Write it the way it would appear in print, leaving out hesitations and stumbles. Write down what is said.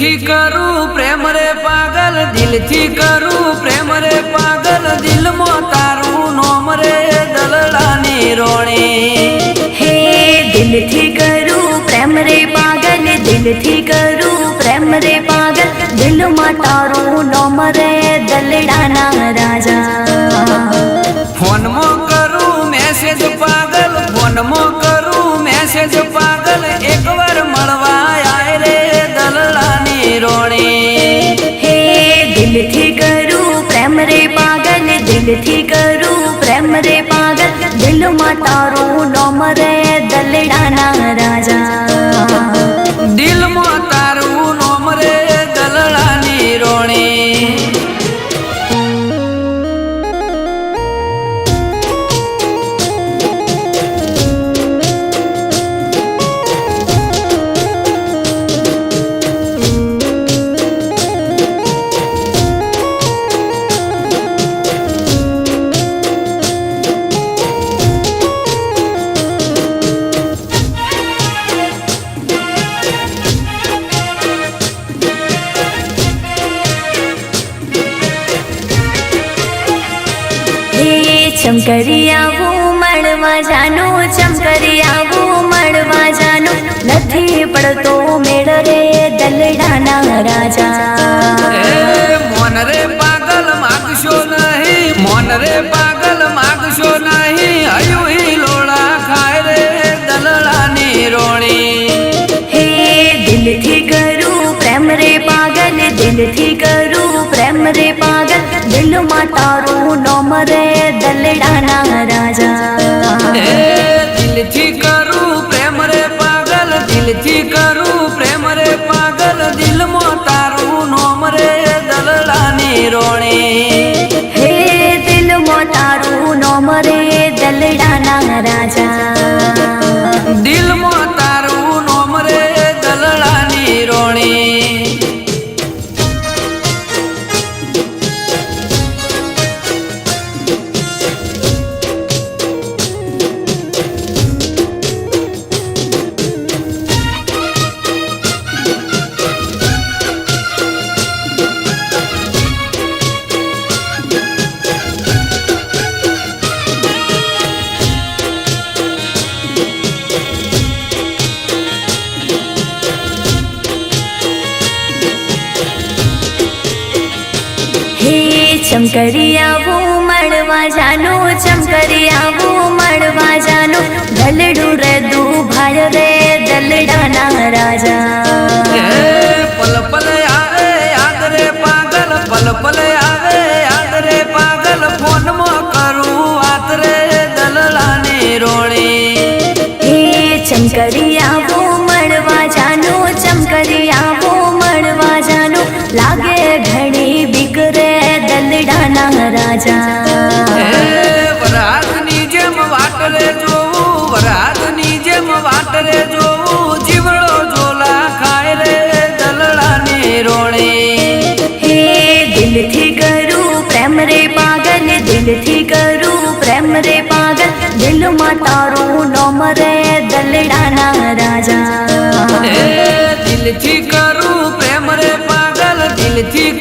દિલથી કરું પ્રેમ રે પાગલ, દિલથી કરું પ્રેમ રે પાગલ, દિલમાં તારું નોમ રે દલડાની રોણી। હે દિલથી કરું પ્રેમ રે પાગલ, દિલથી કરું પ્રેમ રે પાગલ, દિલમાં તારું નોમ રે દલડાના રાજા। ફોનમાં કરું મેસેજ પાગલ, ફોનમાં કરું મેસેજ પાગલ, એકવાર મળવા આય રે દલડાની રોણી। હે દિલથી કરું પ્રેમ રે પાગલ, દિલથી કરું પ્રેમ રે પાગલ, દિલમાં તારું નોમ રે દલડાના રાજા। દિલમાં તારું નોમ રે દલડાની રોણી। ચમકરી આવું મળવા જાનું, ચમકરી આવું મળવા જાનું, નથી પડતો મેળ રે દલડાના રાજા। મોન રે પાગલ માગશો નહીં, મોન રે પાગલ માગશો નહીં, હયું હિલોડા ખાય રે દલડાની રોણી। હે દિલથી કરું પ્રેમ રે પાગલ, દિલથી કરું પ્રેમ રે પાગલ, દિલમાં તારું નોમ રે દલડાના રાજા। દિલથી કરું પ્રેમ રે પાગલ, દિલથી કરું પ્રેમ રે પાગલ, દિલમાં તારું નોમ રે દલડાની રોણી। હે દિલમાં તારું નોમ રે દલડાના રાજા। દિલમાં તારું નોમ રે દલડાની રોણી। ચમકરી આવું મળવા જાનું, ચમકરી આવું મળવા જાનું, દલડું રેદું ભાળ રે દલડાના રાજા। પલ પલ આવે યાદ રે પાગલ, પલ પલ આવે યાદ રે પાગલ, ફોનમાં કરું વાત રે દલડાની રોણી। હે ચમકરી આવું મળવા જાનું, ચમકરી આવું મળવા જાનું, લાગે ઘણી બીક રે દલડાના રાજા। વરાતની જેમ વાટ રે જોવું, વરાતની જેમ વાટ રે જોવું, જીવડો ઝોલા ખાય રે દલડાની રોણી। હે દિલથી કરું પ્રેમ રે પાગલ, દિલથી કરું પ્રેમ રે પાગલ, દિલમાં તારું નોમ રે દલડાના રાજા। દિલથી કરું પ્રેમ રે પાગલ, દિલથી